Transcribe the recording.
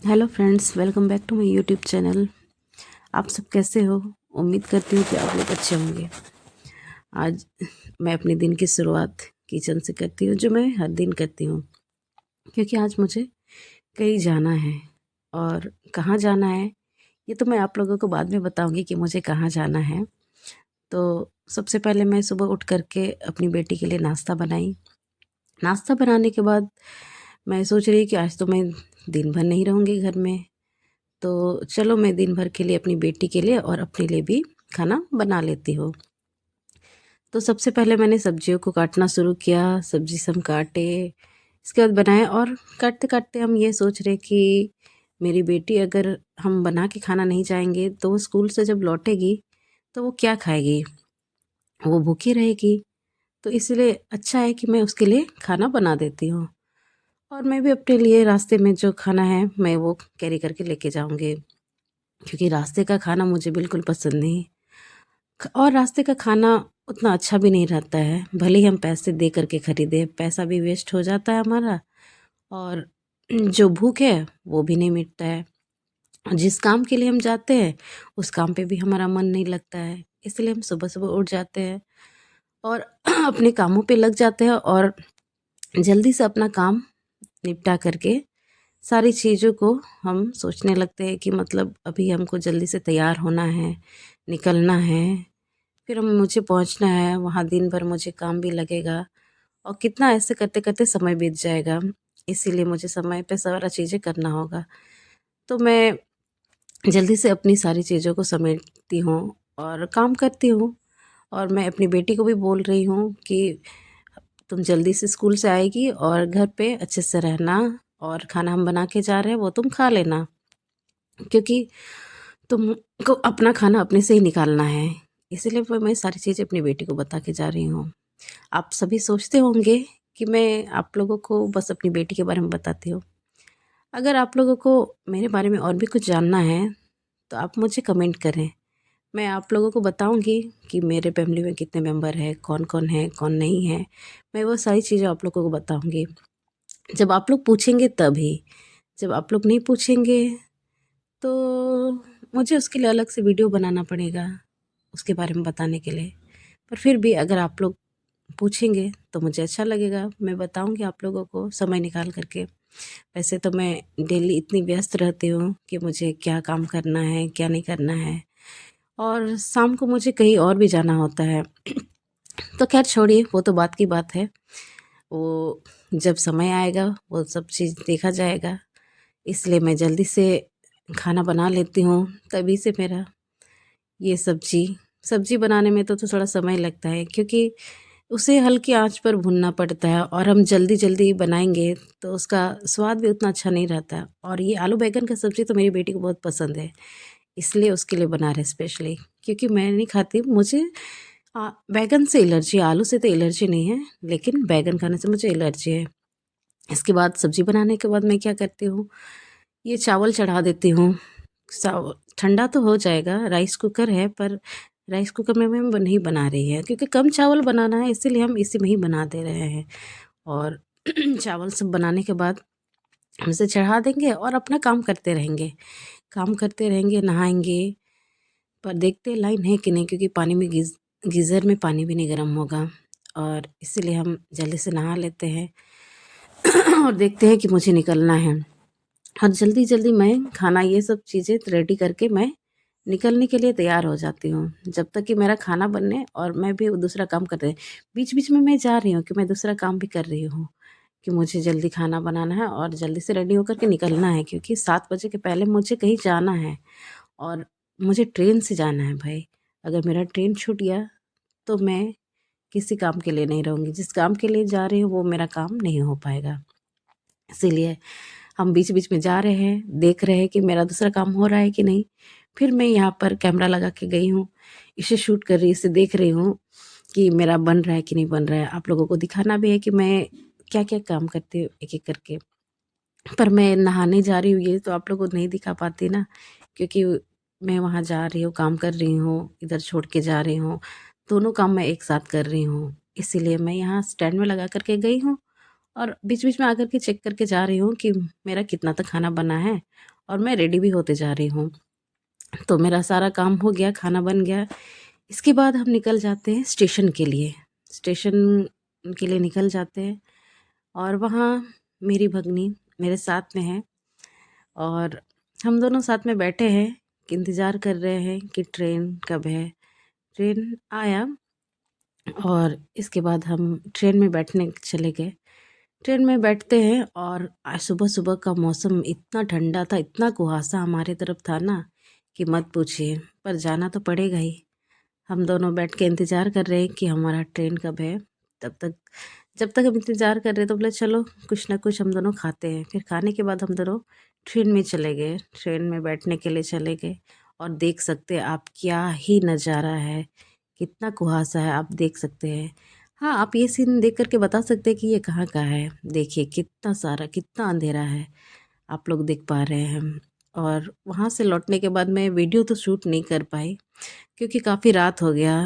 Hello friends, welcome back to my YouTube channel. आप सब कैसे हो? उम्मीद करती हूँ कि आप लोग अच्छे होंगे। आज मैं अपने दिन की शुरुआत किचन से करती हूँ, जो मैं हर दिन करती हूँ, क्योंकि आज मुझे कहीं जाना है। और कहाँ जाना है ये तो मैं आप लोगों को बाद में बताऊँगी कि मुझे कहाँ जाना है। तो सबसे पहले मैं सुबह उठ करके अपनी बेटी के लिए नाश्ता बनाई। नाश्ता बनाने के बाद मैं सोच रही कि आज तो मैं दिन भर नहीं रहूँगी घर में, तो चलो मैं दिन भर के लिए अपनी बेटी के लिए और अपने लिए भी खाना बना लेती हूँ। तो सबसे पहले मैंने सब्जियों को काटना शुरू किया। सब्जी सब काटे, इसके बाद बनाए। और काटते काटते हम ये सोच रहे कि मेरी बेटी अगर हम बना के खाना नहीं जाएंगे तो वो स्कूल से जब लौटेगी तो वो क्या खाएगी, वो भूखी रहेगी। तो इसलिए अच्छा है कि मैं उसके लिए खाना बना देती हूँ। और मैं भी अपने लिए रास्ते में जो खाना है मैं वो कैरी करके लेके जाऊँगी, क्योंकि रास्ते का खाना मुझे बिल्कुल पसंद नहीं। और रास्ते का खाना उतना अच्छा भी नहीं रहता है, भले ही हम पैसे दे करके ख़रीदें, पैसा भी वेस्ट हो जाता है हमारा। और जो भूख है वो भी नहीं मिटता है। जिस काम के लिए हम जाते हैं उस काम पे भी हमारा मन नहीं लगता है। इसलिए हम सुबह सुबह उठ जाते हैं और अपने कामों पे लग जाते हैं और जल्दी से अपना काम निपटा करके सारी चीज़ों को हम सोचने लगते हैं कि मतलब अभी हमको जल्दी से तैयार होना है, निकलना है। फिर मुझे पहुंचना है वहाँ, दिन भर मुझे काम भी लगेगा और कितना ऐसे करते करते समय बीत जाएगा। इसीलिए मुझे समय पे सारा चीज़ें करना होगा। तो मैं जल्दी से अपनी सारी चीज़ों को समेटती हूँ और काम करती हूँ। और मैं अपनी बेटी को भी बोल रही हूँ कि तुम जल्दी से स्कूल से आएगी और घर पे अच्छे से रहना, और खाना हम बना के जा रहे हैं वो तुम खा लेना, क्योंकि तुमको अपना खाना अपने से ही निकालना है। इसीलिए मैं सारी चीज़ें अपनी बेटी को बता के जा रही हूँ। आप सभी सोचते होंगे कि मैं आप लोगों को बस अपनी बेटी के बारे में बताती हूँ। अगर आप लोगों को मेरे बारे में और भी कुछ जानना है तो आप मुझे कमेंट करें। मैं आप लोगों को बताऊंगी कि मेरे फैमिली में कितने मेंबर हैं, कौन-कौन है, कौन नहीं है। मैं वो सारी चीज़ें आप लोगों को बताऊंगी। जब आप लोग पूछेंगे तभी। जब आप लोग नहीं पूछेंगे तो मुझे उसके लिए अलग से वीडियो बनाना पड़ेगा, उसके बारे में बताने के लिए। पर फिर भी अगर आप लोग पूछेंगे तो मुझे अच्छा लगेगा, मैं बताऊंगी आप लोगों को समय निकाल करके। वैसे तो मैं डेली इतनी व्यस्त रहती हूँ कि मुझे क्या काम करना है, क्या नहीं करना है, और शाम को मुझे कहीं और भी जाना होता है। तो खैर छोड़िए, वो तो बात की बात है। वो जब समय आएगा वो सब चीज़ देखा जाएगा। इसलिए मैं जल्दी से खाना बना लेती हूँ, तभी से मेरा ये सब्ज़ी सब्ज़ी बनाने में तो थोड़ा समय लगता है, क्योंकि उसे हल्की आंच पर भूनना पड़ता है और हम जल्दी-जल्दी बनाएँगे तो उसका स्वाद भी उतना अच्छा नहीं रहता। और ये आलू बैंगन का सब्ज़ी तो मेरी बेटी को बहुत पसंद है, इसलिए उसके लिए बना रहे स्पेशली, क्योंकि मैं नहीं खाती। मुझे बैंगन से एलर्जी है, आलू से तो एलर्जी नहीं है, लेकिन बैंगन खाने से मुझे एलर्जी है। इसके बाद सब्ज़ी बनाने के बाद मैं क्या करती हूँ, ये चावल चढ़ा देती हूँ। ठंडा तो हो जाएगा, राइस कुकर है, पर राइस कुकर में मैं नहीं बना रही है, क्योंकि कम चावल बनाना है, इसीलिए हम इसी में ही बना दे रहे हैं। और चावल सब बनाने के बाद हम इसे चढ़ा देंगे और अपना काम करते रहेंगे। काम करते रहेंगे, नहाएंगे। पर देखते हैं लाइन है कि नहीं, क्योंकि पानी में गीज़र में पानी भी नहीं गर्म होगा। और इसीलिए हम जल्दी से नहा लेते हैं और देखते हैं कि मुझे निकलना है। और जल्दी-जल्दी मैं खाना ये सब चीज़ें रेडी करके मैं निकलने के लिए तैयार हो जाती हूँ। जब तक कि मेरा खाना बनने और मैं भी दूसरा काम कर रही, बीच-बीच में मैं जा रही हूँ कि मैं दूसरा काम भी कर रही हूँ, कि मुझे जल्दी खाना बनाना है और जल्दी से रेडी होकर के निकलना है, क्योंकि 7 बजे के पहले मुझे कहीं जाना है। और मुझे ट्रेन से जाना है भाई। अगर मेरा ट्रेन छूट गया तो मैं किसी काम के लिए नहीं रहूँगी। जिस काम के लिए जा रही हूँ वो मेरा काम नहीं हो पाएगा। इसीलिए हम बीच-बीच में जा रहे हैं, देख रहे हैं कि मेरा दूसरा काम हो रहा है कि नहीं। फिर मैं यहाँ पर कैमरा लगा के गई हूँ, इसे शूट कर रही, इसे देख रही हूँ कि मेरा बन रहा है कि नहीं बन रहा है। आप लोगों को दिखाना भी है कि मैं क्या-क्या काम करती हूँ एक-एक करके। पर मैं नहाने जा रही हूँ ये तो आप लोगों को नहीं दिखा पाती ना, क्योंकि मैं वहाँ जा रही हूँ, काम कर रही हूँ, इधर छोड़ के जा रही हूँ। दोनों काम मैं एक साथ कर रही हूँ। इसीलिए मैं यहाँ स्टैंड में लगा कर के गई हूँ और बीच बीच में आकर के चेक करके जा रही हूँ कि मेरा कितना तक खाना बना है, और मैं रेडी भी होते जा रही हूँ। तो मेरा सारा काम हो गया, खाना बन गया। इसके बाद हम निकल जाते हैं स्टेशन के लिए। स्टेशन के लिए निकल जाते हैं और वहाँ मेरी भगनी मेरे साथ में है, और हम दोनों साथ में बैठे हैं कि इंतज़ार कर रहे हैं कि ट्रेन कब है। ट्रेन आया और इसके बाद हम ट्रेन में बैठने चले गए। ट्रेन में बैठते हैं और आज सुबह सुबह का मौसम इतना ठंडा था, इतना कुहासा हमारे तरफ था ना कि मत पूछिए, पर जाना तो पड़ेगा ही। हम दोनों बैठ के इंतज़ार कर रहे हैं कि हमारा ट्रेन कब है। तब तक जब तक हम इंतज़ार कर रहे हैं तो बोले चलो कुछ ना कुछ हम दोनों खाते हैं। फिर खाने के बाद हम दोनों ट्रेन में चले गए, ट्रेन में बैठने के लिए चले गए। और देख सकते हैं आप क्या ही नज़ारा है, कितना कुहासा है, आप देख सकते हैं। हाँ, आप ये सीन देख कर के बता सकते हैं कि ये कहाँ का है। देखिए कितना सारा, कितना अंधेरा है, आप लोग देख पा रहे हैं। और वहाँ से लौटने के बाद मैं वीडियो तो शूट नहीं कर पाई क्योंकि काफ़ी रात हो गया।